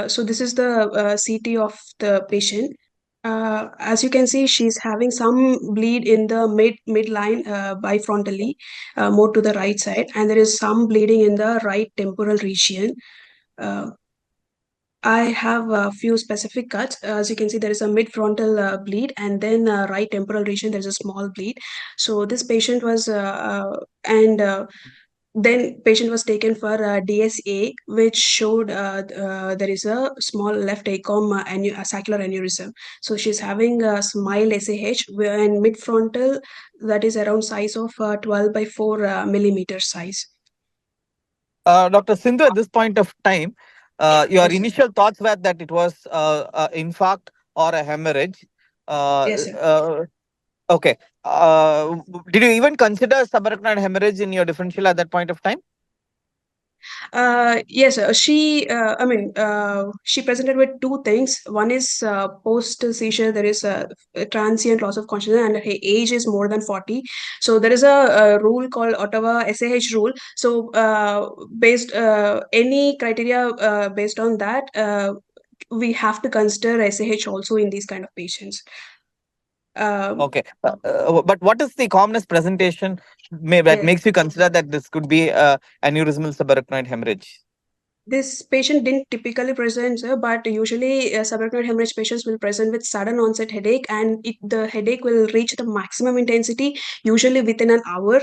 So this is the CT of the patient. As you can see, she's having some bleed in the midline bifrontally, more to the right side, and there is some bleeding in the right temporal region. Uh, I have a few specific cuts. As you can see, there is a mid-frontal bleed, and then right temporal region, there's a small bleed. So this patient was, and then patient was taken for DSA, which showed there is a small left ACOM saccular aneurysm. So she's having a mild SAH and mid-frontal, that is around size of 12 by 4 millimeter size. Dr. Sindhu, at this point of time, your Yes, sir. initial thoughts were that it was infarct or a hemorrhage. Uh, Yes, sir. uh, okay. Did you even consider subarachnoid hemorrhage in your differential at that point of time? Yes, she presented with two things. One is post seizure, there is a transient loss of consciousness, and her age is more than 40. So there is a rule called Ottawa SAH rule. So based any criteria based on that, we have to consider SAH also in these kind of patients. Okay. But what is the commonest presentation that Yeah. makes you consider that this could be aneurysmal subarachnoid hemorrhage? This patient didn't typically present, sir, but usually subarachnoid hemorrhage patients will present with sudden onset headache, and the headache will reach the maximum intensity usually within an hour.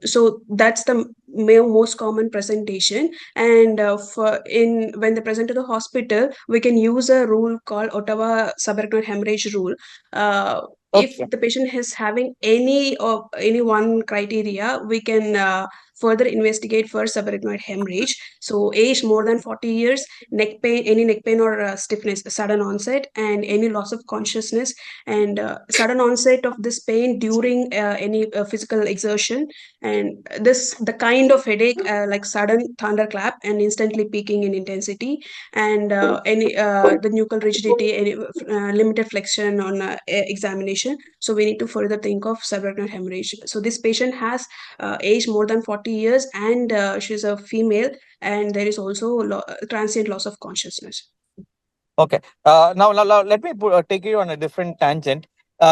So that's the most common presentation. And for in when they present to the hospital, we can use a rule called Ottawa subarachnoid hemorrhage rule. If Okay. the patient is having any one criteria, we can further investigate for subarachnoid hemorrhage. So age more than 40 years, neck pain, any neck pain or stiffness, sudden onset, and any loss of consciousness, and sudden onset of this pain during any physical exertion, and this the kind of headache like sudden thunderclap and instantly peaking in intensity, and any the nuchal rigidity, any limited flexion on examination. So we need to further think of subarachnoid hemorrhage. So this patient has age more than 40 years, and she's a female, and there is also transient loss of consciousness. Okay. Now, let me take you on a different tangent.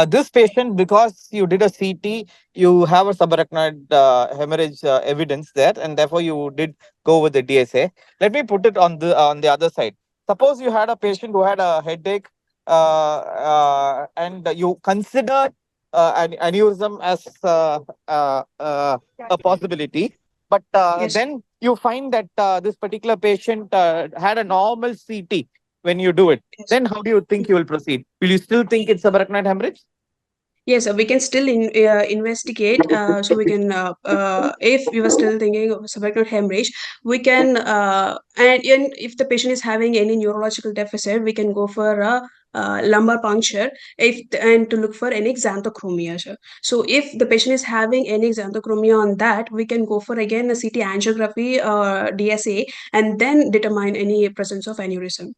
This patient, because you did a CT, you have a subarachnoid hemorrhage evidence there, and therefore you did go with the DSA. Let me put it on the other side. Suppose you had a patient who had a headache, and you considered an aneurysm as a possibility, but Yes. then you find that this particular patient had a normal CT when you do it, Yes. then how do you think you will proceed? Will you still think it's a subarachnoid hemorrhage? Yes, we can still investigate. So we can, if we were still thinking of subarachnoid hemorrhage, we can, and if the patient is having any neurological deficit, we can go for a lumbar puncture and to look for any xanthochromia. So if the patient is having any xanthochromia on that, we can go for again a CT angiography, DSA, and then determine any presence of aneurysm.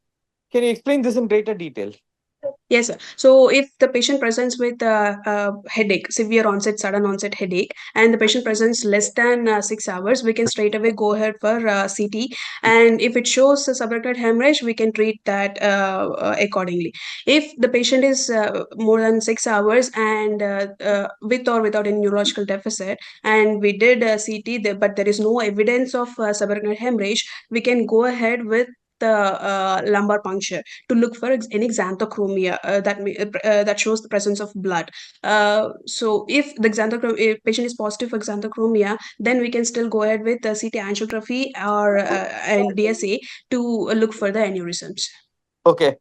Can you explain this in greater detail? Yes, sir. So if the patient presents with headache, severe onset, sudden onset headache, and the patient presents less than 6 hours, we can straight away go ahead for CT. And if it shows a subarachnoid hemorrhage, we can treat that accordingly. If the patient is more than 6 hours and with or without any neurological deficit, and we did CT, but there is no evidence of subarachnoid hemorrhage, we can go ahead with the lumbar puncture to look for any xanthochromia that shows the presence of blood. So if the if patient is positive for xanthochromia, then we can still go ahead with the CT angiography or and DSA to look for the aneurysms. Okay.